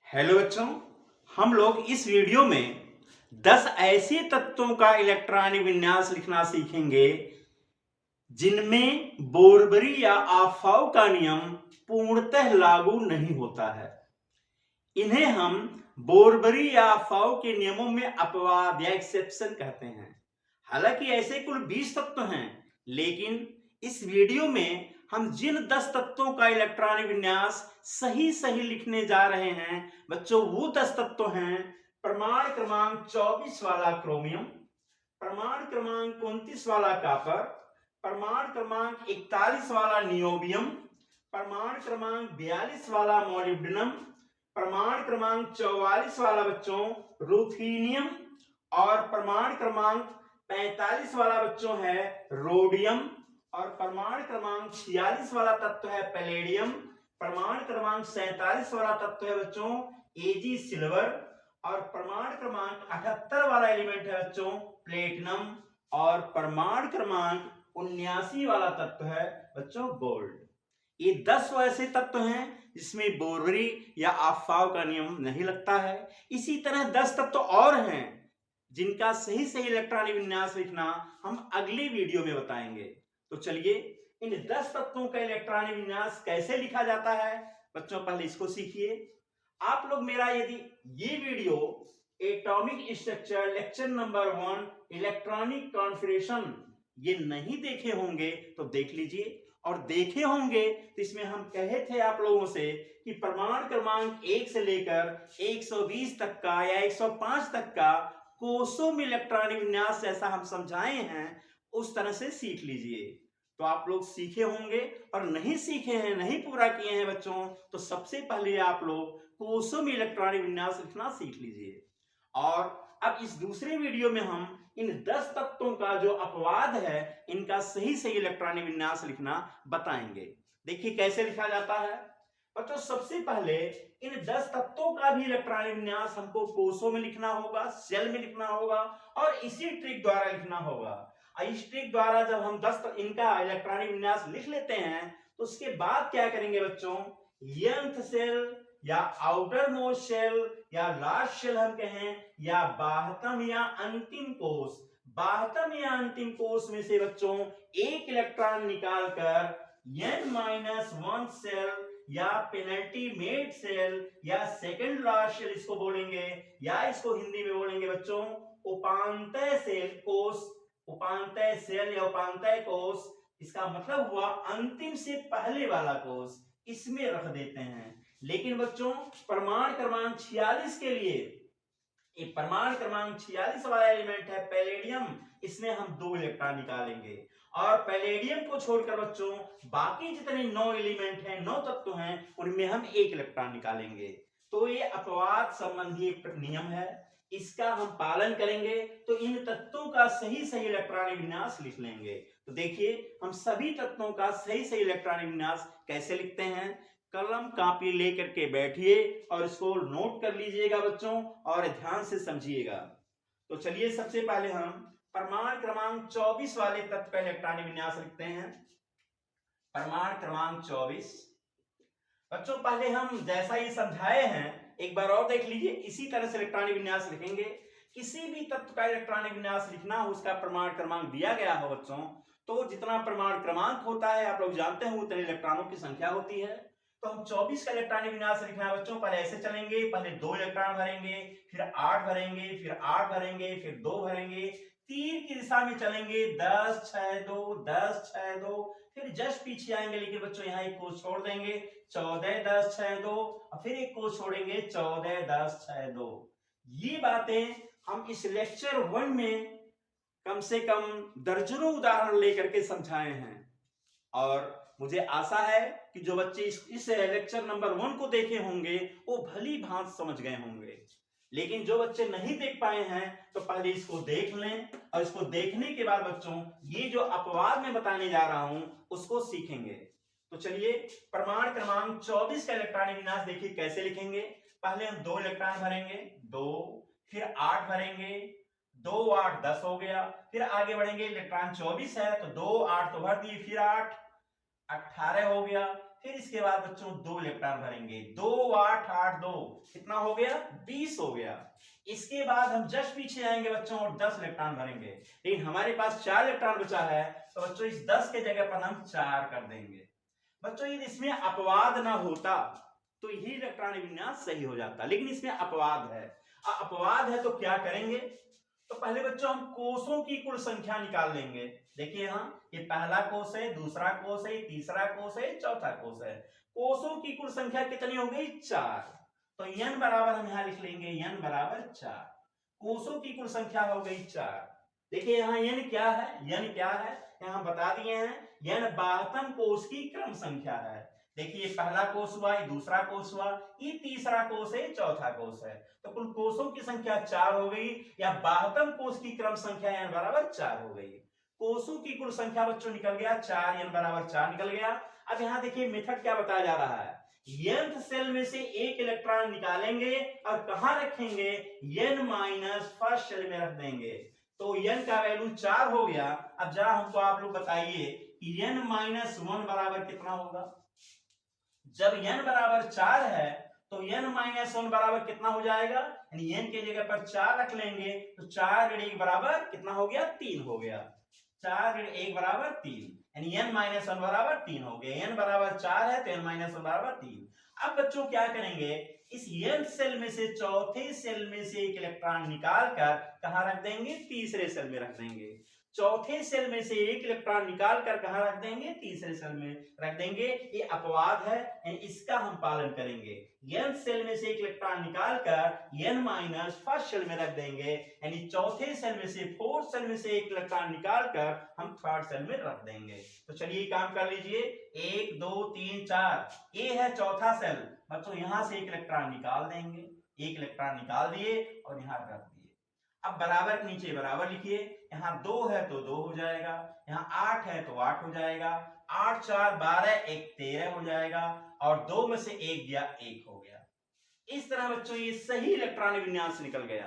Hello बच्चों, हम लोग इस वीडियो में 10 ऐसे तत्वों का इलेक्ट्रॉनिक विन्यास लिखना सीखेंगे जिनमें बोरबरी या आफाव का नियम पूर्णतः लागू नहीं होता है। इन्हें हम बोरबरी या आफाव के नियमों में अपवाद या एक्सेप्शन कहते हैं। हालांकि ऐसे कुल 20 तत्व हैं, लेकिन इस वीडियो में हम जिन 10 तत्वों का इलेक्ट्रॉनिक विन्यास सही सही लिखने जा रहे हैं बच्चों, वो 10 तत्व हैं। प्रमाण क्रमांक 24 वाला क्रोमियम, प्रमाण क्रमांक 29 वाला कॉपर, प्रमाण क्रमांक 41 वाला नियोबियम, प्रमाण क्रमांक 42 वाला मोलिब्डेनम, प्रमाण क्रमांक 44 वाला बच्चों रुथेनियम और प्रमाण क्रमांक 45 वाला बच्चों है रोडियम और प्रमाण क्रमांक 46 वाला तत्व है पैलेडियम, प्रमाण क्रमांक 47 वाला तत्व है बच्चों एजी सिल्वर और प्रमाण क्रमांक 78 वाला एलिमेंट है बच्चों प्लेटिनम और प्रमाण क्रमांक 79 वाला तत्व है बच्चों गोल्ड। ये 10 ऐसे तत्व हैं जिसमें बोरबरी या आफाव का नियम नहीं लगता है। इसी तरह 10 तत्व और हैं जिनका सही सही इलेक्ट्रॉनिक विन्यास लिखना हम अगली वीडियो में बताएंगे। तो चलिए इन 10 तत्वों का इलेक्ट्रॉनिक विन्यास कैसे लिखा जाता है बच्चों, पहले इसको सीखिए। आप लोग मेरा यदि ये video atomic structure lecture number 1 electronic configuration ये नहीं देखे होंगे तो देख लीजिए, और देखे होंगे तो इसमें हम कहे थे आप लोगों से कि प्रमाण क्रमांक 1 से लेकर 120 तक का या 105 तक का कोषों में इलेक्ट्रॉनिक विन्यास जैसा हम समझाए हैं उस तरह से सीख लीजिए। तो आप लोग सीखे होंगे, और नहीं सीखे हैं, नहीं पूरा किए हैं बच्चों, तो सबसे पहले आप लोग कोषों में इलेक्ट्रॉनिक विन्यास लिखना सीख लीजिए। और अब इस दूसरे वीडियो में हम इन 10 तत्वों का जो अपवाद है इनका सही सही इलेक्ट्रॉनिक विन्यास लिखना बताएंगे। देखिए कैसे लिखा जाता है बच्चों। सबसे पहले इन 10 तत्वों का भी इलेक्ट्रॉनिक विन्यास हमको कोषों में लिखना होगा, सेल में लिखना होगा और इसी ट्रिक द्वारा लिखना होगा। इस ट्रिक द्वारा जब हम 10 इनका इलेक्ट्रॉनिक विन्यास लिख लेते हैं तो उसके बाद क्या करेंगे बच्चों, nth सेल या आउटर मोस्ट सेल या लास्ट सेल हम कहें या बाह्यतम या अंतिम कोष, बाह्यतम या अंतिम कोष में से बच्चों एक इलेक्ट्रॉन निकालकर n-1 सेल या पेनल्टी मेड सेल या सेकंड लास्ट सेल इसको बोलेंगे, या इसको हिंदी में बोलेंगे बच्चों उपांतय सेल कोष, उपांतय सेल या उपांतय कोष। इसका मतलब हुआ अंतिम से पहले वाला कोष, इसमें रख देते हैं। लेकिन बच्चों प्रमाण क्रमांक 46 के लिए एक प्रमाण क्रमांक 46 वाला एलिमेंट है पैलेडियम, इसमें हम 2 इलेक्ट्रॉन निकालेंगे और पैलेडियम को छोड़कर बच्चों बाकी जितने 9 एलिमेंट हैं, 9 तत्व हैं, उनमें हम 1 इलेक्ट्रॉन निकालेंगे। तो ये अपवाद संबंधी एक नियम है, इसका हम पालन करेंगे तो इन तत्वों का सही सही इलेक्ट्रॉनिक विन्यास लिख लेंगे। तो देखिए हम सभी तत्वों का सही सही इलेक्ट्रॉनिक विन्यास कैसे लिखते हैं। कलम कापी लेकर के बैठिए और इसको नोट कर लीजिएगा बच्चों और ध्यान से समझिएगा। तो चलिए सबसे पहले हम प्रमाण क्रमांक 24 वाले तत्व का इलेक्ट्रॉनिक विन्यास लिखते हैं। प्रमाण क्रमांक 24 बच्चों पहले हम जैसा ये समझाए हैं एक बार और देख लीजिए, इसी तरह से इलेक्ट्रॉनिक विन्यास लिखेंगे। किसी भी तत्व का इलेक्ट्रॉनिक विन्यास लिखना हो उसका प्रमाण क्रमांक दिया गया हो बच्चों, तो जितना प्रमाण क्रमांक होता है आप लोग जानते हैं उतने इलेक्ट्रॉनों की संख्या होती है। तो हम 24 का इलेक्ट्रॉनिक विन्यास लिखना है बच्चों, पहले ऐसे चलेंगे, पहले 2 इलेक्ट्रॉन भरेंगे, फिर 8 भरेंगे, फिर 8 भरेंगे, फिर 2 भरेंगे, तीर की दिशा में चलेंगे 10 6 2 10 6 2, फिर जस्ट पीछे आएंगे, लेकिन बच्चों यहाँ एक कोष छोड़ देंगे 14 10 6 2 और फिर एक कोष छोड़ेंगे 14 10 6 2। ये बातें हम इस लेक्चर 1 में कम से कम दर्जनों उदाहरण लेकर के समझाए हैं, और मुझे आशा है कि जो बच्चे इस लेक्चर नंबर 1 को देखे होंगे वो भली भांति समझ गए होंगे। लेकिन जो बच्चे नहीं देख पाए हैं तो पहले इसको देख लें, और इसको देखने के बाद बच्चों ये जो अपवाद मैं बताने जा रहा हूं उसको सीखेंगे। तो चलिए प्रमाण क्रमांक 24 का इलेक्ट्रॉनिक विन्यास देखिए कैसे लिखेंगे। पहले हम 2 इलेक्ट्रॉन भरेंगे 2, फिर 8 भरेंगे 2 8 10 हो गया, फिर आगे बढ़ेंगे, इलेक्ट्रॉन 24 है तो 2 8 तो भर दिए, फिर 8 18 हो गया, फिर इसके बाद बच्चों 2 इलेक्ट्रॉन भरेंगे, 2 8 8 2 कितना हो गया 20 हो गया। इसके बाद हम जस्ट पीछे आएंगे बच्चों और 10 इलेक्ट्रॉन भरेंगे, लेकिन हमारे पास 4 इलेक्ट्रॉन बचा है, तो बच्चों इस 10 के जगह पर हम 4 कर देंगे। बच्चों यदि इसमें अपवाद ना होता तो यही इलेक्ट्रॉनिक विन्यास सही हो जाता, लेकिन इसमें अपवाद है। अपवाद है तो क्या करेंगे, तो पहले बच्चों हम कोषों की कुल संख्या निकाल लेंगे। देखिए यहाँ ये पहला कोष है, दूसरा कोष है, तीसरा कोष है, चौथा कोष है। कोषों की कुल संख्या कितनी हो गई 4, तो n बराबर हम यहाँ लिख लेंगे n बराबर 4। कोषों की कुल संख्या हो गई 4। देखिए यहाँ n क्या है, n क्या है यहाँ बता दिए हैं, n 72 कोष की क्रम संख्या है। देखिए पहला कोष हुआ, ये दूसरा कोष हुआ, ये तीसरा कोष है, चौथा कोष है, तो कुल कोषों की संख्या 4 हो गई, या 72 कोष की क्रम संख्या n बराबर 4 हो गई। कोषों की कुल संख्या बच्चों निकल गया 4, n बराबर 4 निकल गया। अब यहाँ देखिए मेथड क्या बताया जा रहा है, nth सेल में से एक इलेक्ट्रॉन निकालेंगे और कहां रखेंगे, n माइनस फर्स्ट सेल में रख देंगे, तो n का वैल्यू 4 हो गया। अब जरा हमको आप लोग बताइए कि n माइनस 1 बराबर कितना होगा। जब n बराबर 4 है तो n माइनस 1 बराबर कितना हो जाएगा, यानी n के जगह पर 4 रख लेंगे, तो 4 ऋण 1 बराबर कितना हो गया 3 हो गया, 4 ऋण 1 बराबर 3, यानी n माइनस 1 बराबर 3 हो गया। n बराबर 4 है तो n माइनस 1 बराबर 3। अब बच्चों क्या करेंगे, इस nth सेल में से चौथे सेल में से एक इलेक्ट्रॉन निकाल कर कहां रख देंगे, तीसरे सेल में रख देंगे। चौथे सेल में से एक इलेक्ट्रॉन निकाल कर कहां रख देंगे, तीसरे सेल में रख देंगे। ये अपवाद है, इसका हम पालन करेंगे। n सेल में से एक इलेक्ट्रॉन निकाल कर n माइनस फर्स्ट सेल में रख देंगे, यानी चौथे सेल में से फोर्थ सेल में से एक इलेक्ट्रॉन निकाल कर हम थर्ड सेल में रख देंगे। तो चलिए काम कर लीजिए, 1 2 3 4, ये है चौथा सेल, बच्चों यहां से एक इलेक्ट्रॉन निकाल देंगे, एक इलेक्ट्रॉन निकाल दिए और यहां रख दिए। अब बराबर के नीचे बराबर लिखिए, यहाँ 2 है तो 2 हो जाएगा, यहाँ 8 है तो 8 हो जाएगा, 8 4 12 1 13 हो जाएगा, और 2 में से 1 गया 1 हो गया। इस तरह बच्चों ये सही इलेक्ट्रॉनिक विन्यास निकल गया।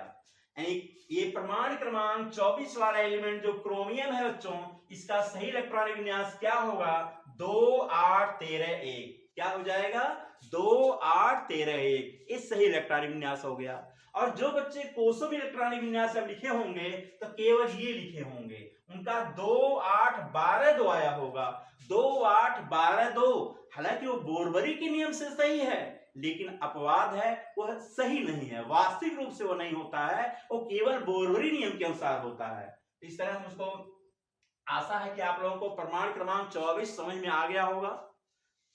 यानी ये प्रमाण क्रमांक 24 वाला एलिमेंट जो क्रोमियम है बच्चों, इसका सही इलेक्ट्रॉनिक विन्यास क्या होगा, 2 8 13 1, क्या हो जाएगा 2 8 13 1, इस सही इलेक्ट्रॉनिक विन्यास हो गया। और जो बच्चे कोषों में इलेक्ट्रॉनिक विन्यास अब लिखे होंगे तो केवल ये लिखे होंगे, उनका 2 8 12 2 आया होगा, 2 8 12 2। हालांकि वो बोरबरी के नियम से सही है, लेकिन अपवाद है, वह सही नहीं है, वास्तविक रूप से वो नहीं होता है, वो केवल बोरबरी नियम के अनुसार होता है। इस तरह हम उसको, आशा है कि आप लोगों को प्रमाण क्रमांक 24 समझ में आ गया होगा।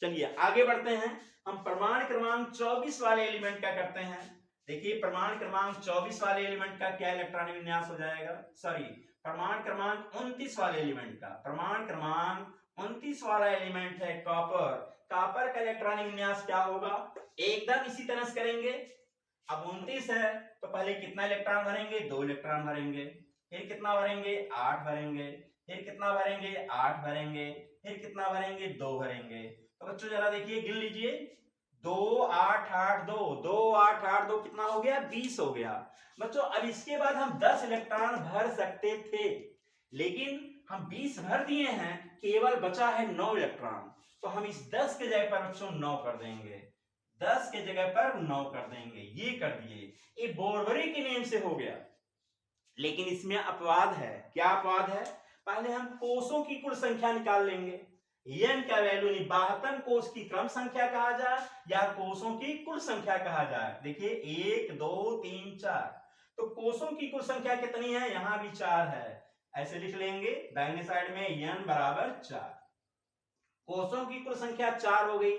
चलिए आगे बढ़ते हैं, हम प्रमाण क्रमांक 24 वाले एलिमेंट का करते हैं। देखिए प्रमाण क्रमांक 24 वाले एलिमेंट का क्या इलेक्ट्रॉनिक विन्यास हो जाएगा, सॉरी प्रमाण क्रमांक 29 वाले एलिमेंट का, प्रमाण क्रमांक 29 वाला एलिमेंट है कॉपर। कॉपर का इलेक्ट्रॉनिक विन्यास क्या होगा, एकदम इसी तरह से करेंगे। अब 29 है तो पहले कितना इलेक्ट्रॉन भरेंगे, 2 इलेक्ट्रॉन भरेंगे, फिर कितना भरेंगे 8 भरेंगे, फिर कितना भरेंगे 8 भरेंगे, फिर कितना भरेंगे 2 भरेंगे। तो बच्चों जरा देखिए गिन लीजिए, 2 8 8 2, 2 8 8 2 कितना हो गया 20 हो गया। बच्चों अब इसके बाद हम 10 इलेक्ट्रॉन भर सकते थे, लेकिन हम 20 भर दिए हैं, केवल बचा है 9 इलेक्ट्रॉन, तो हम इस 10 के जगह पर बच्चों 9 कर देंगे, 10 के जगह पर 9 कर देंगे, ये कर दिए। ये बोरबरी के नियम से हो गया, लेकिन इसमें अपवाद है। क्या अपवाद है, पहले हम कोषों की कुल संख्या निकाल लेंगे, n का वैल्यू 72 कोष की क्रम संख्या कहा जाए या कोषों की कुल संख्या कहा जाए। देखिए 1 2 3 4, तो कोषों की कुल संख्या कितनी है, यहां भी 4 है, ऐसे लिख लेंगे दाहिने साइड में n बराबर 4, कोषों की कुल संख्या 4 हो गई।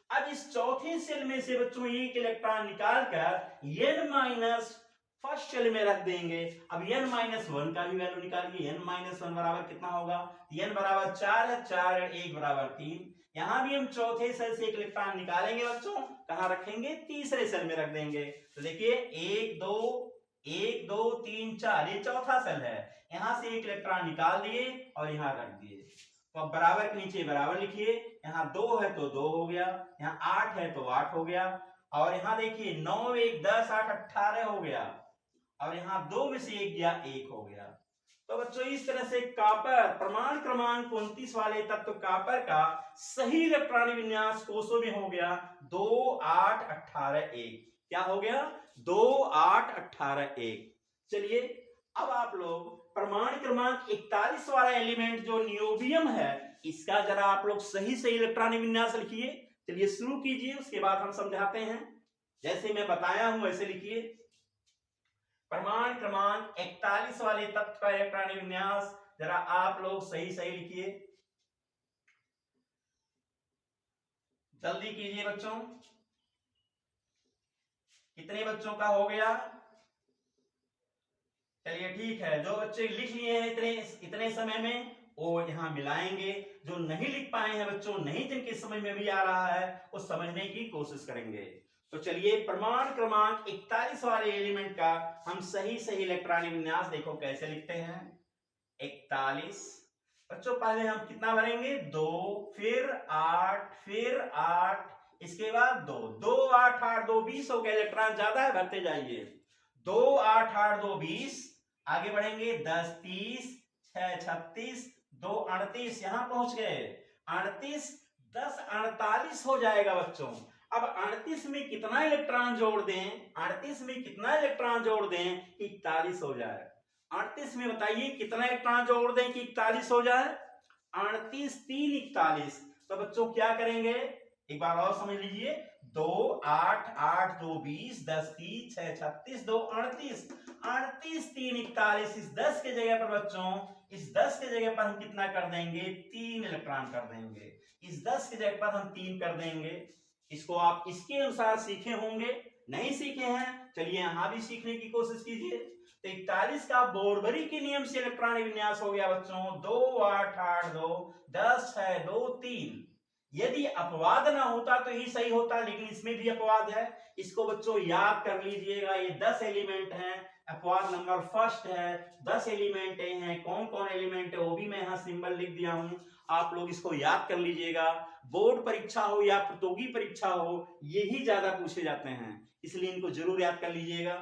अब इस चौथे सेल में से बच्चों एक इलेक्ट्रॉन निकालकर n माइनस फर्स्ट सेल में रख देंगे। अब n माइनस 1 का भी वैल्यू निकालिए, n माइनस 1 बराबर कितना होगा, n बराबर 4 है, 4 1 बराबर 3। यहां भी हम चौथे सेल से एक इलेक्ट्रॉन निकालेंगे बच्चों, कहां रखेंगे, तीसरे सेल में रख देंगे। तो देखिए 1 2 1 2 3 4, ये चौथा सेल है, यहां से एक इलेक्ट्रॉन निकाल दिए और यहां रख दिए। तो अब बराबर के नीचे बराबर लिखिए, यहाँ 2 है तो 2 हो गया, यहाँ 8 है तो 8 हो गया, और यहाँ देखिए 9 1 10 8 18 हो गया, और यहाँ 2 में से 1 गया 1 हो गया। तो बच्चों इस तरह से कॉपर प्रमाण क्रमांक 29 वाले तत्व कॉपर का सही इलेक्ट्रॉनिक विन्यास कोषों में हो गया 2 8 18 1। क्या हो गया? 2 8 18 1। चलिए अब आप लोग प्रमाण क्रमांक 41 वाला एलिमेंट जो नियोबियम है, इसका जरा आप लोग सही सही इलेक्ट्रॉनिक विन्यास लिखिए। चलिए शुरू कीजिए, उसके बाद हम समझाते हैं। जैसे मैं बताया हूं वैसे लिखिए। प्रमाण क्रमांक 41 वाले तत्व का इलेक्ट्रॉनिक विन्यास जरा आप लोग सही सही लिखिए, जल्दी कीजिए बच्चों। कितने बच्चों का हो गया? चलिए ठीक है, जो बच्चे लिख लिए हैं इतने समय में वो यहां मिलाएंगे। जो नहीं लिख पाए हैं बच्चों, नहीं जिनके समझ में भी आ रहा है, वो समझने की कोशिश करेंगे। तो चलिए प्रमाण क्रमांक 41 वाले एलिमेंट का हम सही सही इलेक्ट्रॉनिक विन्यास देखो कैसे लिखते हैं। 41 बच्चों पहले हम कितना भरेंगे? 2, फिर 8, फिर 8, इसके बाद 2, 2 8 8 2 20 हो गया। इलेक्ट्रॉन ज्यादा है, भरते जाइए। 2 8 8 2 20, आगे बढ़ेंगे 10 30, 6 36, 2 38, यहां पहुंच गए 38, 10 48 हो जाएगा बच्चों। अब 38 में कितना इलेक्ट्रॉन जोड़ दें? 38 में कितना इलेक्ट्रॉन जोड़ दें कि 41 हो जाए? 38 में बताइए कितना इलेक्ट्रॉन जोड़ दें कि 41 हो जाए? 38 3 41। तो बच्चों क्या करेंगे, एक बार और समझ लीजिए। 2 8 8 2 20, 10 30, 6 36, 2 38, 38 3 41। इस 10 के जगह पर बच्चों, इस 10 के जगह पर हम कितना कर देंगे? 3 इलेक्ट्रॉन कर देंगे। इस 10 के जगह पर हम 3 कर देंगे। इसको आप इसके अनुसार सीखे होंगे, नहीं सीखे हैं चलिए यहां भी सीखने की कोशिश कीजिए। तो 41 का बोरबरी के नियम से इलेक्ट्रॉनिक विन्यास हो गया बच्चों 2 8 8 2 10 6 2 3। यदि अपवाद ना होता तो ही सही होता, लेकिन इसमें भी अपवाद है। इसको बच्चों याद कर लीजिएगा। ये 10 एलिमेंट हैं, अपवाद नंबर फर्स्ट है। 10 एलिमेंट हैं, कौन कौन एलिमेंट है वो भी मैं यहाँ सिंबल लिख दिया हूं, आप लोग इसको याद कर लीजिएगा। बोर्ड परीक्षा हो या प्रतियोगी परीक्षा हो, यही ज्यादा पूछे जाते हैं, इसलिए इनको जरूर याद कर लीजिएगा।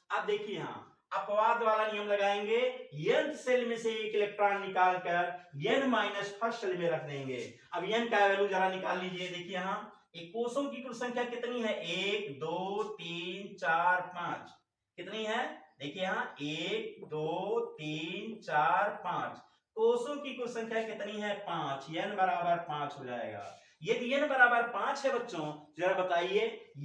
अब देखिए यहाँ अपवाद वाला नियम लगाएंगे। n सेल में से एक इलेक्ट्रॉन निकालकर n माइनस फर्स्ट सेल में रख देंगे। अब n का वैल्यू जरा निकाल लीजिए। देखिए यहाँ कोषों की कुल संख्या कितनी है? 1 2 3 4 5। कितनी है? देखिए यहाँ 1 2 3 4 5। कोषों की कुल संख्या कितनी है? 5। n बराबर 5 हो जाएगा। यदि n बराबर 5 है बच्चों, जरा बताइए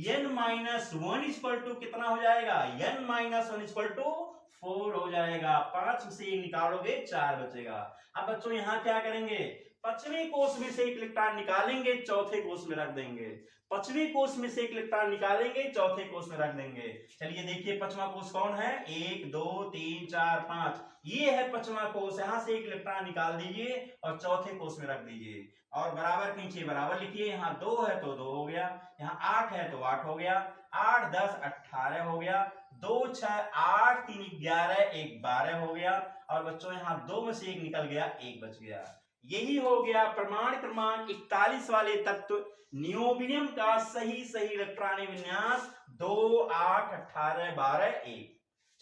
n माइनस 1 इक्वल टू कितना हो जाएगा? n माइनस 1 इक्वल टू 4 हो जाएगा। 5 से 1 निकालोगे 4 बचेगा। अब बच्चों यहाँ क्या करेंगे? पांचवें कोष में से एक इलेक्ट्रॉन निकालेंगे, चौथे कोष में रख देंगे। पांचवें कोष में से एक इलेक्ट्रॉन निकालेंगे, चौथे कोष में रख देंगे। चलिए देखिए पांचवा कोष कौन है? 1 2 3 4 5, ये है पांचवा कोष। यहां से एक इलेक्ट्रॉन निकाल दीजिए और चौथे कोष में रख दीजिए और बराबर पीछे बराबर लिखिए। यहाँ 2 है तो 2 हो गया, यहाँ 8 है तो 8 हो गया, 8 10 18 हो गया, 2 6 8 3 11 1 12 हो गया और बच्चों यहाँ 2 में से 1 निकल गया, 1 बच गया। यही हो गया प्रमाण क्रमांक 41 वाले तत्व नियोबियम का सही सही इलेक्ट्रॉनिक विन्यास 2 8 18 12 1।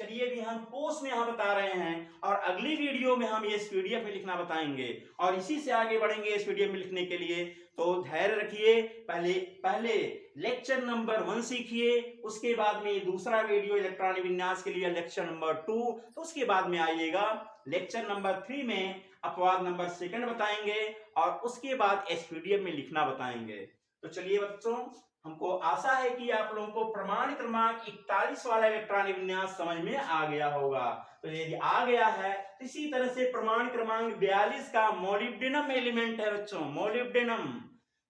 चलिए भी हम कोर्स में यहां बता रहे हैं और अगली वीडियो में हम ये पीडीएफ में लिखना बताएंगे और इसी से आगे बढ़ेंगे इस पीडीएफ में लिखने के लिए। तो धैर्य रखिए, पहले लेक्चर नंबर 1 सीखिए, उसके बाद में दूसरा वीडियो इलेक्ट्रॉनिक विन्यास के लिए लेक्चर नंबर 2, तो उसके बाद में आइएगा लेक्चर नंबर 3 में अपवाद नंबर 2 बताएंगे और उसके बाद इस पीडीएफ में लिखना बताएंगे। तो चलिए बच्चों, हमको आशा है कि आप लोगों को प्रमाण क्रमांक 41 वाला इलेक्ट्रॉनिक विन्यास समझ में आ गया होगा। तो यदि आ गया है तो इसी तरह से प्रमाण क्रमांक 42 का मोलिब्डेनम एलिमेंट है बच्चों, मोलिब्डेनम।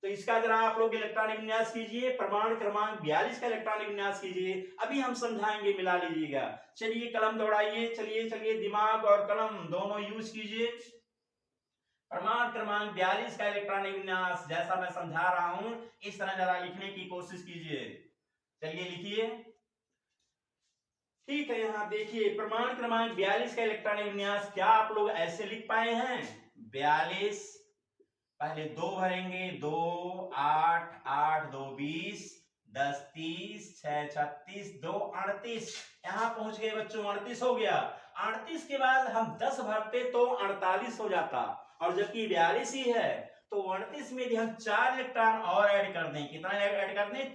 तो इसका जरा आप लोग इलेक्ट्रॉनिक विन्यास कीजिए, प्रमाण क्रमांक 42 का इलेक्ट्रॉनिक विन्यास कीजिए। अभी हम समझाएंगे, मिला लीजिएगा। चलिए कलम दौड़ाइए, चलिए दिमाग और कलम दोनों यूज कीजिए। प्रमाण क्रमांक 42 का इलेक्ट्रॉनिक विन्यास जैसा मैं समझा रहा हूं इस तरह जरा लिखने की कोशिश कीजिए। चलिए लिखिए। ठीक है, यहां देखिए प्रमाण क्रमांक 42 का इलेक्ट्रॉनिक विन्यास क्या आप लोग ऐसे लिख पाए हैं? 42 पहले 2 भरेंगे, 2 8 8 2 20, 10 30 6 36 2 38, यहाँ पहुंच गए बच्चों 38 हो गया। 38 के बाद हम 10 भरते तो 48 हो जाता, और जबकि 42 ही है तो 38 में यदि हम 4 इलेक्ट्रॉन और ऐड कर दें, कितना ऐड कर दें,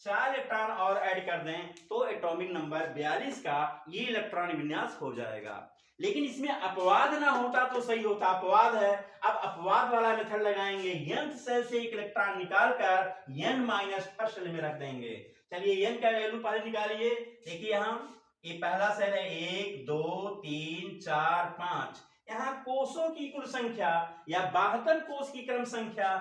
4 इलेक्ट्रॉन और ऐड कर दें तो एटॉमिक नंबर 42 का ये इलेक्ट्रॉन विन्यास हो जाएगा। लेकिन इसमें अपवाद ना होता तो सही होता, अपवाद है। अब अपवाद वाला मेथड लगाएंगे, nth सेल से एक इलेक्ट्रॉन निकालकर n माइनस फर्स्ट सेल में रख देंगे। चलिए n का वैल्यू पहले निकालिए। देखिए हम ये पहला सेल है 1 2 3 4 5, यहाँ कोषों की कुल संख्या या 72 कोष की क्रम संख्या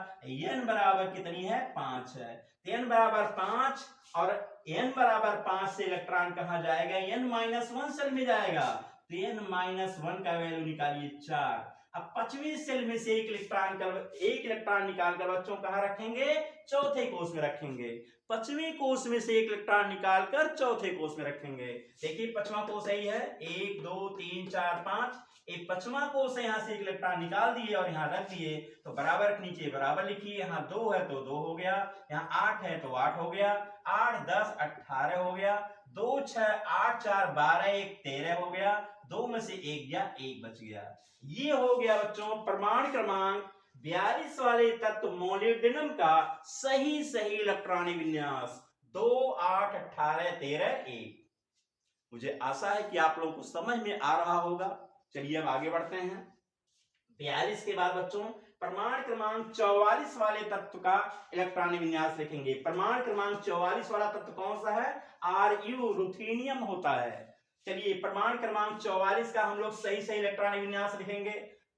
n बराबर कितनी है, 5 है। तो n बराबर 5 और n बराबर 5 से इलेक्ट्रॉन कहां जाएगा, n माइनस 1 सेल में जाएगा। तो n माइनस 1 का वैल्यू निकालिए 4। अब 5वीं सेल में से एक इलेक्ट्रॉन निकालकर बच्चों कहां रखेंगे, चौथे कोष में रखेंगे। 5वें कोष में से एक इलेक्ट्रॉन निकालकर चौथे कोष में रखेंगे। देखिए 5वां कोष यही है, 1 2 3 4 5, एक 5वां कोष है, यहाँ से एक इलेक्ट्रॉन निकाल दिए और यहाँ रख दिए। तो बराबर के नीचे बराबर लिखिए, यहाँ 2 है तो 2 हो गया, यहाँ 8 है तो 8 हो गया, 8 10 18 हो गया, 2 6 8 4 12 1 13 हो गया, 2 में से 1 गया, 1 बच गया। ये हो गया बच्चों परमाणु क्रमांक 42 वाले तत्व मोलिब्डेनम का सही इलेक्ट्रॉनिक विन्यास 2 8 18 13 1। मुझे आशा है कि आप लोगों को समझ में आ रहा होगा। चलिए अब आगे बढ़ते हैं। 42 के बाद बच्चों परमाणु क्रमांक 44 वाले तत्व का इलेक्ट्रॉनिक विन्यास लिखेंगे। परमाणु क्रमांक 44 वाला तत्व कौन सा है, Ru रुथेनियम होता है। चलिए परमाणु क्रमांक 44 का हम लोग सही इलेक्ट्रॉनिक विन्यास लिखेंगे।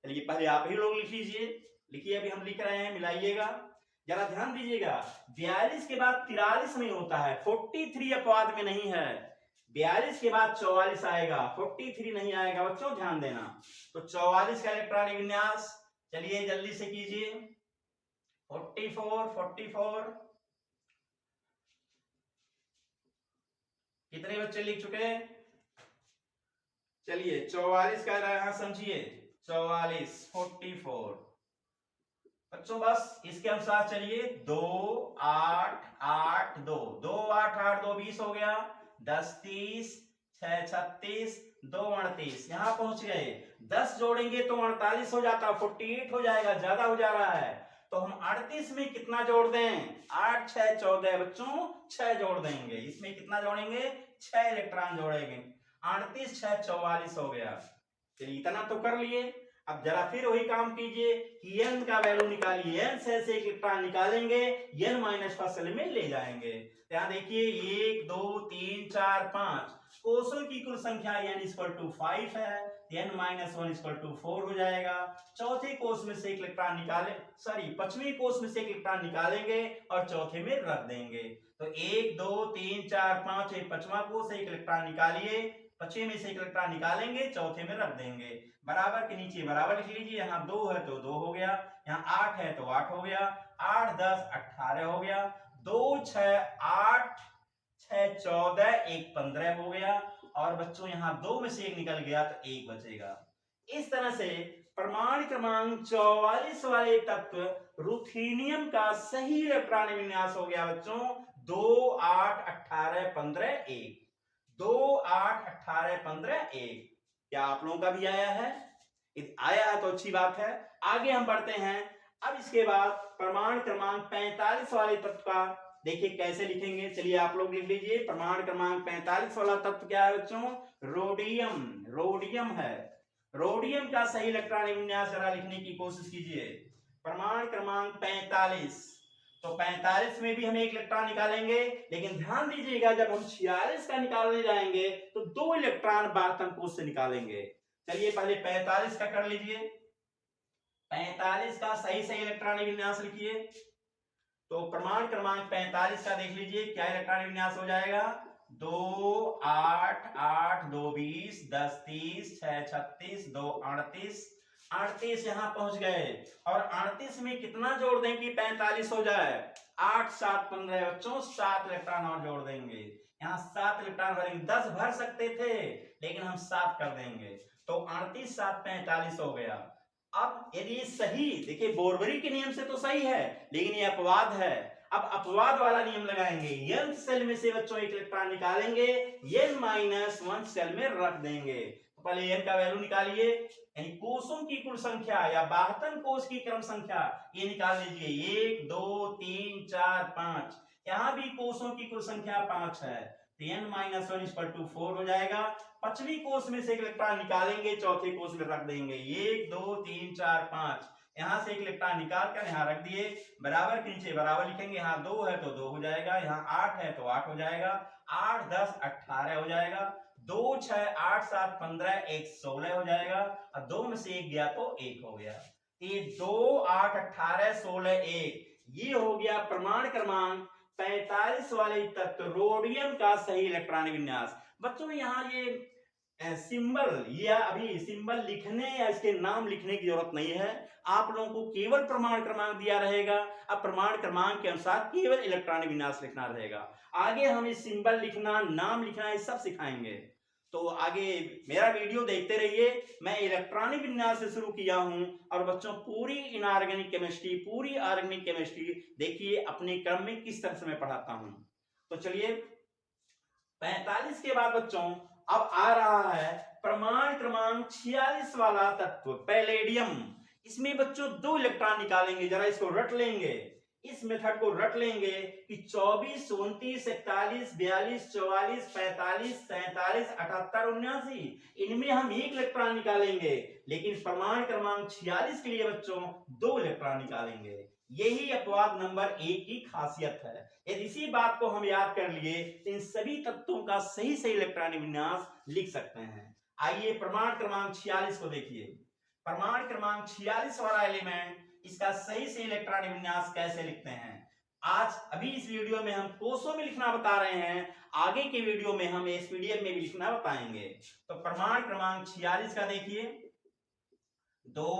चलिए पहले आप ही लोग लिख लीजिए, लिखिए अभी हम लिख रहे हैं, मिलाइएगा, जरा ध्यान दीजिएगा। 42 के बाद 43 में होता है, 43 अपवाद में नहीं है। 42 के बाद 44 आएगा, 43 नहीं आएगा बच्चों, ध्यान देना। तो 44 का इलेक्ट्रॉनिक विन्यास चलिए जल्दी से कीजिए। 44 कितने बच्चे लिख चुके हैं, चलिए 44 का यहां समझिए, 44 बच्चों बस इसके अनुसार चलिए। 2 8 8 2 2 8 8 2 20 हो गया, 10 30 6 36 2 38, यहां पहुंच गए। 10 जोड़ेंगे तो 48 हो जाता, 48 हो जाएगा, ज्यादा हो जा रहा है। तो हम 38 में कितना जोड़ दें, 8 6 14 बच्चों 6 जोड़ देंगे। इसमें कितना जोड़ेंगे, 6 इलेक्ट्रॉन जोड़ेंगे। 38 6 44 हो गया। चलिए इतना तो कर लिए। अब जरा फिर वही काम कीजिए कि n का वैल्यू निकालिए। n सेल से एक इलेक्ट्रॉन निकालेंगे, n माइनस फर्स्ट सेल में ले जाएंगे। यहाँ देखिए 1 2 3 4 5 कोषों की कुल संख्या n = 5 है, n माइनस 1 = 4 हो जाएगा। चौथे कोष में से एक इलेक्ट्रॉन निकाले, सॉरी 5वें कोष में से एक इलेक्ट्रॉन निकालेंगे और चौथे में रख देंगे। तो 1 2 3 4 5 5वां कोष से एक इलेक्ट्रॉन निकालिए, 5वें में से एक इलेक्ट्रॉन निकालेंगे, चौथे में रख देंगे। बराबर के नीचे बराबर लिख लीजिए, यहाँ 2 है तो 2 हो गया, यहाँ 8 है तो 8 हो गया, 8 10 18 हो गया, 2 6 8 6 14 1 15 हो गया, और बच्चों यहाँ 2 में से 1 निकल गया तो 1 बचेगा। इस तरह से परमाणु क्रमांक 44 वाले तत्व रुथेनियम का सही इलेक्ट्रॉनिक विन्यास हो गया बच्चों 2 8 18 15 1। 2 8 18 15 1। क्या आप लोगों का भी आया है? यदि आया है तो अच्छी बात है। आगे हम बढ़ते हैं। अब इसके बाद परमाणु क्रमांक 45 वाले तत्व का देखिए कैसे लिखेंगे। चलिए आप लोग लिख लीजिए। परमाणु क्रमांक 45 वाला तत्व क्या है बच्चों, रोडियम है। रोडियम का सही इलेक्ट्रॉनिक विन्यास जरा लिखने की कोशिश कीजिए। परमाणु क्रमांक 45, तो 45 में भी हम एक इलेक्ट्रॉन निकालेंगे, लेकिन ध्यान दीजिएगा जब हम 46 का निकालने जाएंगे तो 2 इलेक्ट्रॉन बाहर कोष से निकालेंगे। चलिए पहले 45 का कर लीजिए। 45 का सही इलेक्ट्रॉनिक विन्यास लिखिए। तो परमाणु क्रमांक 45 का देख लीजिए क्या इलेक्ट्रॉनिक विन्यास हो जाएगा, 2 8 8 2 20 10 30 6 36 2 38, 38 यहां पहुंच गए, और 38 में कितना जोड़ दें कि 45 हो जाए, 8 7 15 बच्चों 7 इलेक्ट्रॉन और जोड़ देंगे। यहाँ 7 इलेक्ट्रॉन भरेंगे, 10 भर सकते थे लेकिन हम 7 कर देंगे, तो 38 7 45 हो गया। अब यदि सही देखिए बोरबरी के नियम से तो सही है, लेकिन ये अपवाद है। अब अपवाद वाला नियम लगाएंगे, n सेल में से बच्चों एक इलेक्ट्रॉन निकालेंगे, n-1 सेल में रख देंगे। तो पहले n का वैल्यू निकालिए, यानी कोषों की कुल संख्या या बाहतन कोष की क्रम संख्या ये निकाल लीजिए, 1 2 3 4 5। यहां भी कोषों की कुल संख्या 5 है, तो n-1 4 हो जाएगा। पांचवी कोष में से एक इलेक्ट्रॉन निकालेंगे, चौथे कोष में रख देंगे, 1 2 3 4 5। यहां से एक इलेक्ट्रॉन निकाल कर यहां रख दिए, बराबर के नीचे बराबर लिखेंगे, यहाँ 2 है तो 2 हो जाएगा, यहाँ 8 है तो 8 हो जाएगा, 8 10 18 हो जाएगा, 2 6 8 7 15 1 16 हो जाएगा, और 2 में से 1 गया तो 1 हो गया। ये 2 8 18 16 1 ये हो गया प्रमाण क्रमांक 45 वाले तत्व रोडियम का सही इलेक्ट्रॉनिक विन्यास। बच्चों यहाँ ये सिंबल या अभी सिंबल लिखने या इसके नाम लिखने की जरूरत नहीं है, आप लोगों को केवल प्रमाण क्रमांक दिया रहेगा। अब प्रमाण क्रमांक के अनुसार केवल इलेक्ट्रॉनिक विन्यास लिखना रहेगा। आगे हम इस सिंबल लिखना, नाम लिखना, ये सब सिखाएंगे। तो आगे मेरा वीडियो देखते रहिए। मैं इलेक्ट्रॉनिक विन्यास से शुरू किया हूं और बच्चों पूरी इनऑर्गेनिक केमिस्ट्री, पूरी ऑर्गेनिक केमिस्ट्री देखिए अपने क्रम में किस तरह से मैं पढ़ाता हूं। तो चलिए 45 के बाद बच्चों अब आ रहा है प्रमाण क्रमांक 46 वाला तत्व पैलेडियम। इसमें बच्चों 2 इलेक्ट्रॉन निकालेंगे, जरा इसको रट लेंगे, इस मेथड को रट लेंगे कि 24 29 41 42 44 45 47 78 79 इनमें हम एक इलेक्ट्रॉन निकालेंगे, लेकिन प्रमाण क्रमांक 46 के लिए बच्चों 2 इलेक्ट्रॉन निकालेंगे। यही अपवाद नंबर 1 की खासियत है। यदि इसी बात को हम याद कर लिए तो इन सभी तत्वों का सही सही इलेक्ट्रॉनिक विन्यास लिख सकते हैं। आइए प्रमाण क्रमांक 46 को देखिए। प्रमाण क्रमांक 46 वाला एलिमेंट, इसका सही से इलेक्ट्रॉनिक विन्यास कैसे लिखते हैं, आज अभी इस वीडियो में हम कोषों में लिखना बता रहे हैं, आगे के वीडियो में हम एसपीडीएफ में भी लिखना बताएंगे। तो प्रमाण क्रमांक 46 का देखिए, 2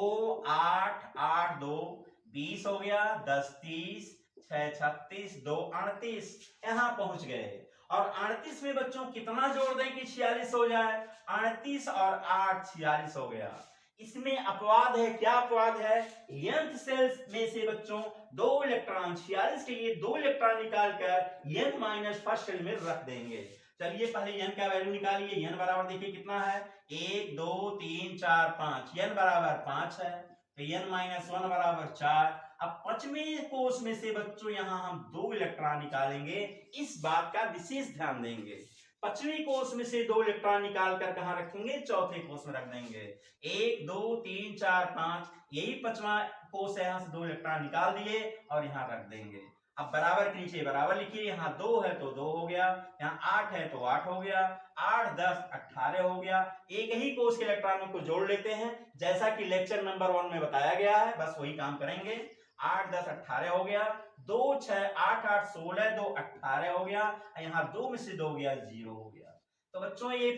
8 8 2 20 हो गया, 10 30 6 36 2 38 यहां पहुंच गए। और 38 में बच्चों कितना जोड़ दें कि 46 हो जाए, 38 और 8 46 हो गया। इसमें अपवाद है, क्या अपवाद है, n सेल्स में से बच्चों 2 इलेक्ट्रॉन, 46 के लिए 2 इलेक्ट्रॉन निकालकर n- फर्स्ट सेल में रख देंगे। चलिए पहले n का वैल्यू निकालिए। n बराबर देखिए कितना है, 1 2 3 4 5, n बराबर 5 है, तो n-1 बराबर 4। अब पांचवें कोष में से बच्चों यहां हम 2 इलेक्ट्रॉन निकालेंगे, इस बात का विशेष ध्यान देंगे। पांचवें कोष में से 2 इलेक्ट्रॉन निकालकर कहां रखेंगे, चौथे कोष में रख देंगे। 1 2 3 4 5 यही पांचवा कोष है, यहां से 2 इलेक्ट्रॉन निकाल दिए और यहां रख देंगे। अब बराबर के नीचे बराबर लिखिए, यहाँ 2 है तो 2 हो गया, यहाँ 8 है तो 8 हो गया, 8 10 18 हो गया। एक ही कोष के इलेक्ट्रॉनों को जोड़ लेते हैं, जैसा कि लेक्चर नंबर 1 में बताया गया है, बस वही काम करेंगे। 8 10 18 हो गया, 2 6 8 8 16 2 18 हो गया, यहाँ 2 में से 2 गया 0 हो गया। तो बच्चों ये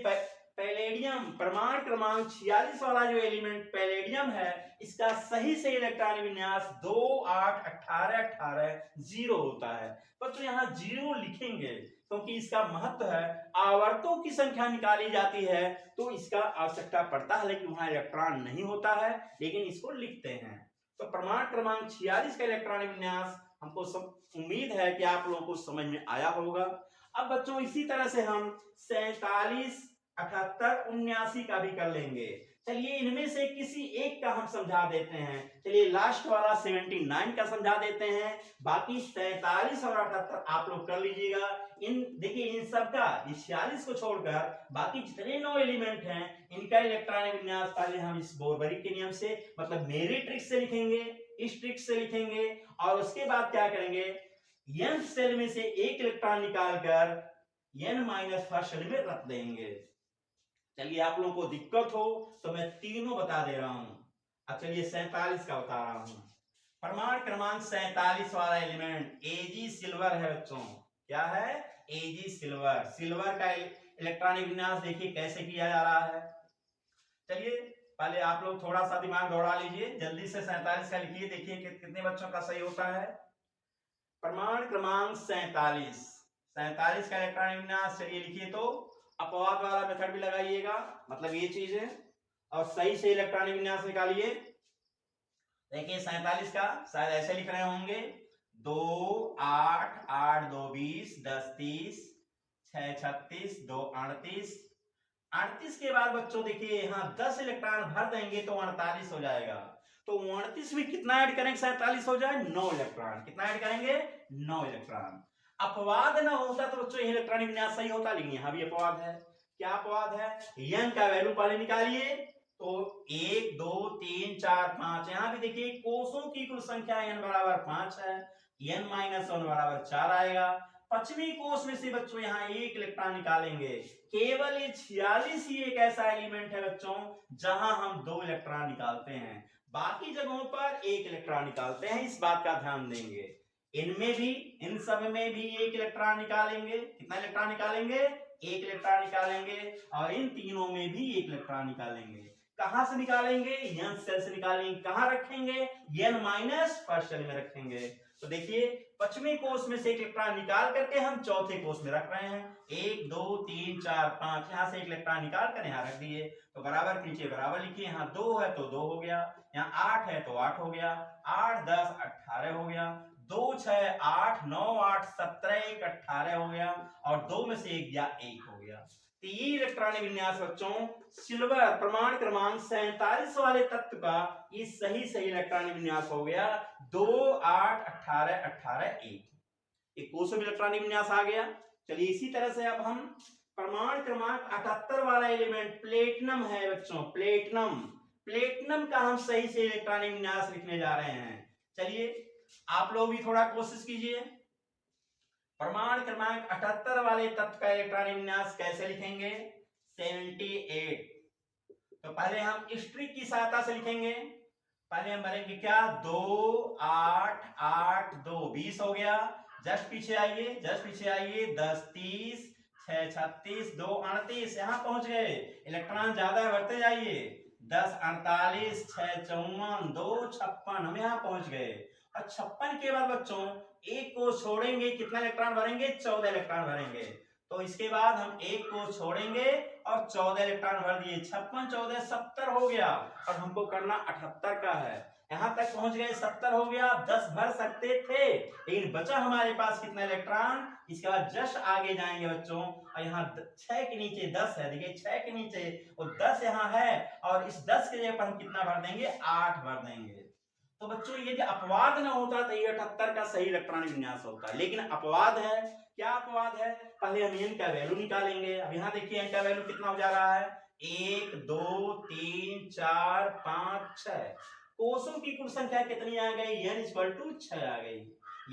पैलेडियम प्रमाण क्रमांक 46 वाला जो एलिमेंट पैलेडियम है, इसका सही से इलेक्ट्रॉनिक विन्यास 2 8 18 18 0 होता है। बच्चों यहाँ 0 लिखेंगे क्योंकि इसका महत्व है, आवर्तों की संख्या निकाली जाती है तो इसका आवश्यकता पड़ता है, लेकिन वहां इलेक्ट्रॉन नहीं होता है, लेकिन इसको लिखते हैं। तो प्रमाण क्रमांक 46 का इलेक्ट्रॉनिक विन्यास हमको उम्मीद है कि आप लोगों को समझ में आया होगा। अब बच्चों इसी तरह से हम 47 78 79 का भी कर लेंगे। चलिए इनमें से किसी एक का हम समझा देते हैं। चलिए लास्ट वाला 79 का समझा देते हैं, बाकी 47 और 78 आप लोग कर लीजिएगा। इन देखिए इन सब का 46 को छोड़कर बाकी जितने 9 एलिमेंट हैं, इनका इलेक्ट्रॉनिक विन्यास पहले हम इस बोरबरी के नियम से, मतलब मेरी ट्रिक से लिखेंगे, इस ट्रिक से लिखेंगे, और उसके बाद क्या करेंगे, n सेल में से एक इलेक्ट्रॉन निकालकर n- फर्स्ट सेल में रख देंगे। चलिए आप लोगों को दिक्कत हो तो मैं तीनों बता दे रहा हूं। अब चलिए 47 का बता रहा हूं। प्रमाण क्रमांक 47 वाला एलिमेंट एजी सिल्वर है बच्चों। क्या है, एजी सिल्वर। सिल्वर का इलेक्ट्रॉनिक विन्यास देखिए कैसे किया जा रहा है। चलिए पहले आप लोग थोड़ा सा दिमाग दौड़ा लीजिए, जल्दी से 47 का लिखिए, देखिए कितने बच्चों का सही होता है। प्रमाण क्रमांक 47 का इलेक्ट्रॉनिक विन्यास, चलिए लिखिए। तो अपवाद वाला मेथड भी लगाइएगा, मतलब ये चीज है, और सही से इलेक्ट्रॉनिक विन्यास निकालिए। देखिए 47 का शायद ऐसे लिख रहे होंगे, 2 8 8 2 20 10 30 6 36 2 38 38 के बाद बच्चों देखिए यहाँ 10 इलेक्ट्रॉन भर देंगे तो 48 हो जाएगा। तो 38 में कितना ऐड करेंगे 47 हो जाए 9 इलेक्ट्रॉन। कितना ऐड करेंगे 9 इलेक्ट्रॉन। अपवाद ना होता तो बच्चों ये इलेक्ट्रॉनिक विन्यास सही होता, लेकिन यहाँ भी अपवाद है। क्या अपवाद है? यन का वैल्यू पहले निकालिए तो 1 2 3 4 5। यहाँ भी देखिए कोषों की कुल संख्या n बराबर 5 है, n माइनस 1 बराबर 4 आएगा। पश्चिमी कोष में से बच्चों यहाँ एक इलेक्ट्रॉन निकालेंगे। केवल ये 46 ही एक ऐसा एलिमेंट है बच्चों जहां हम 2 इलेक्ट्रॉन निकालते हैं, बाकी जगहों पर एक इलेक्ट्रॉन निकालते हैं। इस बात का ध्यान देंगे। इनमें भी, इन सब में भी एक इलेक्ट्रॉन निकालेंगे। कितना इलेक्ट्रॉन निकालेंगे? एक इलेक्ट्रॉन निकालेंगे। और इन तीनों में भी एक इलेक्ट्रॉन निकालेंगे। कहां से निकालेंगे? n सेल से निकालेंगे। कहां रखेंगे? n माइनस फर्स्ट सेल में रखेंगे। तो देखिए पश्चिमी कोष में से एक इलेक्ट्रॉन निकाल करके हम चौथे कोष में रख रहे हैं। 1 2 3 4 5, यहां से एक इलेक्ट्रॉन निकाल कर यहां रख दिए। तो बराबर के नीचे बराबर लिखिए। यहाँ 2 है तो 2 हो गया, यहाँ 8 है तो 8 हो गया, 8 10 18 हो गया, 2 6 8 9 8 17 1 18 हो गया, और 2 में से 1 गया 1 हो गया। तो ये इलेक्ट्रॉनिक विन्यास बच्चों सिल्वर प्रमाण क्रमांक 47 वाले तत्व का ये सही इलेक्ट्रॉनिक विन्यास हो गया 2 8 18 18 1। एक कोष में इलेक्ट्रॉनिक विन्यास आ गया। चलिए इसी तरह से अब हम प्रमाण क्रमांक 78 वाला एलिमेंट प्लेटिनम है बच्चों। प्लेटिनम का हम सही से इलेक्ट्रॉनिक विन्यास लिखने जा रहे हैं। चलिए आप लोग भी थोड़ा कोशिश कीजिए। प्रमाण क्रमांक 78 वाले तत्व का इलेक्ट्रॉनिक विन्यास कैसे लिखेंगे? 78। तो पहले हम स्ट्रिक की सहायता से लिखेंगे। पहले हम भरेंगे क्या? 2 8 8 2 20 हो गया। जस्ट पीछे आइए, 10 30 6 36 2 38, यहां पहुंच गए। इलेक्ट्रॉन ज्यादा भरते जाइए। 10 48 6 54 2 56, हम यहां पहुंच गए। और 56 के बाद बच्चों एक को छोड़ेंगे, कितना इलेक्ट्रॉन भरेंगे? 14 इलेक्ट्रॉन भरेंगे। तो इसके बाद हम एक को छोड़ेंगे और 14 इलेक्ट्रॉन भर दिए। 56 14 70 हो गया, और हमको करना 78 का है। यहां तक पहुंच गए, 70 हो गया। 10 भर सकते थे, लेकिन बचा हमारे पास कितना इलेक्ट्रॉन? इसके बाद जस्ट आगे जाएंगे बच्चों, और यहाँ 6 के नीचे 10 है। देखिए 6 के नीचे और 10 यहाँ है, और इस 10 के जगह पर हम कितना भर देंगे? 8 भर देंगे। तो बच्चों ये अपवाद ना होता तो ये 78 का सही इलेक्ट्रॉनिक विन्यास होता, लेकिन अपवाद है। क्या अपवाद है? पहले हम n का वैल्यू निकालेंगे। अब यहाँ देखिए n का वैल्यू कितना हो जा रहा है? 1 2 3 4 5 6। कोषों की कुल संख्या कितनी आ गई? n = 6 आ गई।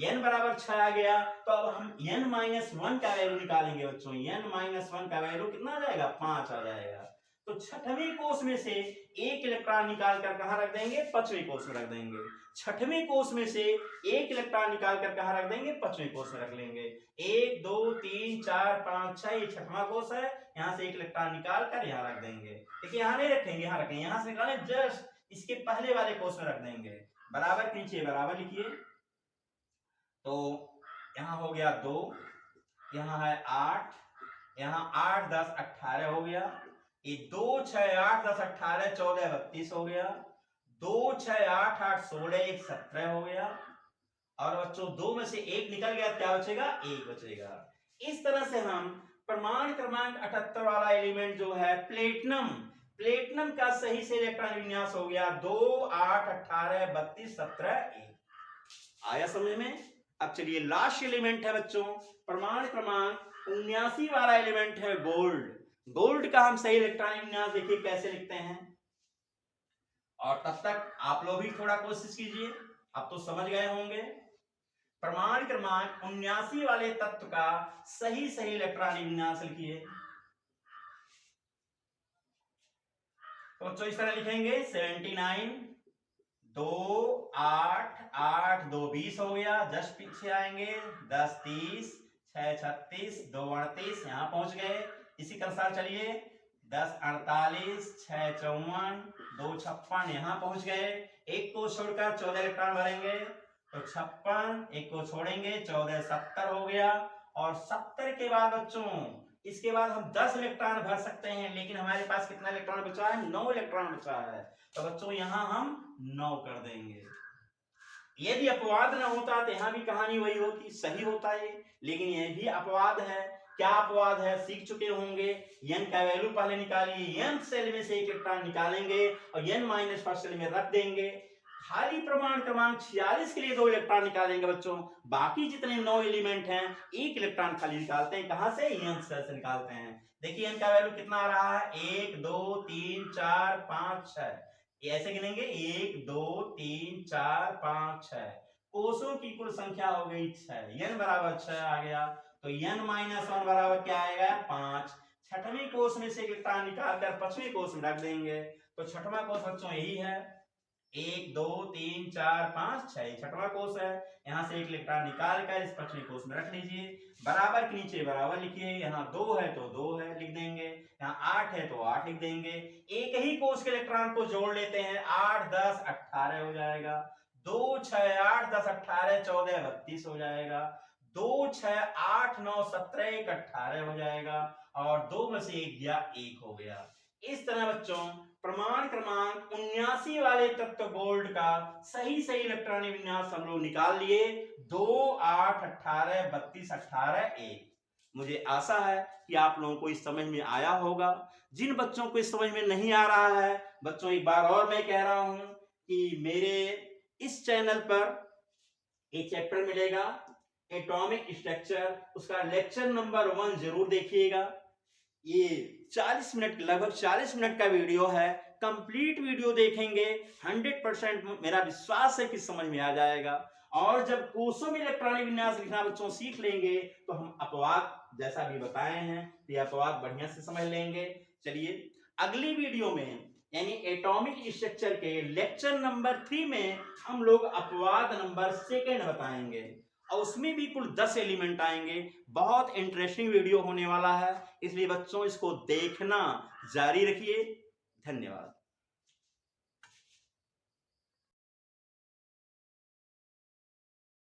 n बराबर 6 आ गया। तो अब हम n-1 का वैल्यू निकालेंगे बच्चों। n-1 का वैल्यू कितना आ जाएगा? 5 आ जाएगा। तो छठवीं कोष में से एक इलेक्ट्रॉन निकाल कर कहां रख देंगे? पांचवें कोष में रख देंगे। छठवें कोष में से एक इलेक्ट्रॉन निकाल कर कहां रख देंगे? पांचवें कोष में रख लेंगे। 1 2 3 4 5 6, ये छठवां कोष है। यहां से एक इलेक्ट्रॉन निकाल कर यहां रख देंगे। देखिए यहां नहीं रखेंगे, यहां रखेंगे। यहां से निकाले जस्ट इसके पहले वाले कोष में रख देंगे। बराबर के नीचे बराबर लिखिए। तो यहां हो गया 2, यहां है 8, यहां 8 10 18 हो गया। ये 2 6 8 10 18 14 32 हो गया। 2 6 8 8 16 1 17 हो गया। और बच्चों 2 में से 1 निकल गया, क्या बचेगा? 1 बचेगा। इस तरह से हम प्रमाण क्रमांक 78 वाला एलिमेंट जो है प्लेटिनम का सही से इलेक्ट्रॉनिक विन्यास हो गया 2 8 18 32 17 1। आया समझ में? अब चलिए लास्ट एलिमेंट है बच्चों प्रमाण क्रमांक 79 वाला एलिमेंट है गोल्ड का हम सही इलेक्ट्रॉनिक विन्यास देखिए कैसे लिखते हैं। और तब तक आप लोग भी थोड़ा कोशिश कीजिए, आप तो समझ गए होंगे। प्रमाण क्रमांक 79 वाले तत्व का सही इलेक्ट्रॉनिक विन्यास लिखिए। तो इस तरह लिखेंगे 79 2 8 8 2 20 हो गया। 10 पीछे आएंगे, 10 30 6 36 2 38, यहां पहुंच गए। इसी के अनुसार चलिए 10 48 6 54 2 56, यहां पहुंच गए। एक को छोड़कर 14 इलेक्ट्रॉन भरेंगे, तो 56, एक को छोड़ेंगे 14 70 हो गया। और 70 के बाद बच्चों इसके बाद हम 10 इलेक्ट्रॉन भर सकते हैं, लेकिन हमारे पास कितना इलेक्ट्रॉन बचा है? 9 इलेक्ट्रॉन बचा है। तो बच्चों यहां हम 9 कर देंगे। यदि अपवाद न होता तो यहाँ भी कहानी वही होती, सही होता ये, लेकिन यह भी अपवाद है। क्या अपवाद है सीख चुके होंगे। n का वैल्यू पहले निकालिए, n सेल में से एक इलेक्ट्रॉन निकालेंगे और n माइनस फर्स्ट सेल में रख देंगे। खाली प्रमाण क्रमांक 46 के लिए 2 इलेक्ट्रॉन निकालेंगे बच्चों, बाकी जितने 9 एलिमेंट हैं 1 इलेक्ट्रॉन खाली निकालते हैं। कहां से? n सेल से निकालते हैं। देखिए n का वैल्यू कितना आ रहा है, 1 2 3 4 5 6, ऐसे गिनेंगे 1 2 3 4 5 6, कोषों की कुल संख्या हो गई 6, n बराबर 6 आ गया। तो n माइनस 1 बराबर क्या आएगा? 5। छठवीं कोष में से इलेक्ट्रॉन निकालकर पांचवें कोष में रख देंगे। तो छठवां कोष बच्चों यही है, 1 2 3 4 5 6, छठवां कोष है। यहाँ से एक इलेक्ट्रॉन निकाल कर इस पांचवें कोष में रख लीजिए। बराबर के नीचे बराबर लिखिए, यहाँ 2 है तो 2 है लिख देंगे, यहाँ 8 है तो 8 लिख देंगे। एक ही कोष के इलेक्ट्रॉन को जोड़ लेते हैं, 8 10 18 हो जाएगा। 2 6 8 10 18 14 32 हो जाएगा। 2 6 8 9 17 1 18 हो जाएगा, और 2 में से 1 गया 1 हो गया। इस तरह बच्चों प्रमाण क्रमांक 79 वाले तत्व गोल्ड का सही इलेक्ट्रॉनिक विन्यास हम लोग निकाल लिए, 2 8 18 32 18 1। मुझे आशा है कि आप लोगों को इस समझ में आया होगा। जिन बच्चों को इस समझ में नहीं आ रहा है बच्चों, एक बार और मैं कह रहा हूं कि मेरे इस चैनल पर एक चैप्टर मिलेगा एटॉमिक स्ट्रक्चर, उसका लेक्चर नंबर 1 जरूर देखिएगा। ये 40 मिनट, लगभग 40 मिनट का वीडियो है। कंप्लीट वीडियो देखेंगे 100% मेरा विश्वास है कि समझ में आ जाएगा। और जब कोषों में इलेक्ट्रॉनिक विन्यास लिखना बच्चों सीख लेंगे तो हम अपवाद जैसा भी बताए हैं ये अपवाद बढ़िया से समझ लेंगे। चलिए अगली वीडियो में यानी एटॉमिक स्ट्रक्चर के लेक्चर नंबर 3 में हम लोग अपवाद नंबर 2 बताएंगे, और उसमें भी कुल 10 एलिमेंट आएंगे। बहुत इंटरेस्टिंग वीडियो होने वाला है, इसलिए बच्चों इसको देखना जारी रखिए। धन्यवाद।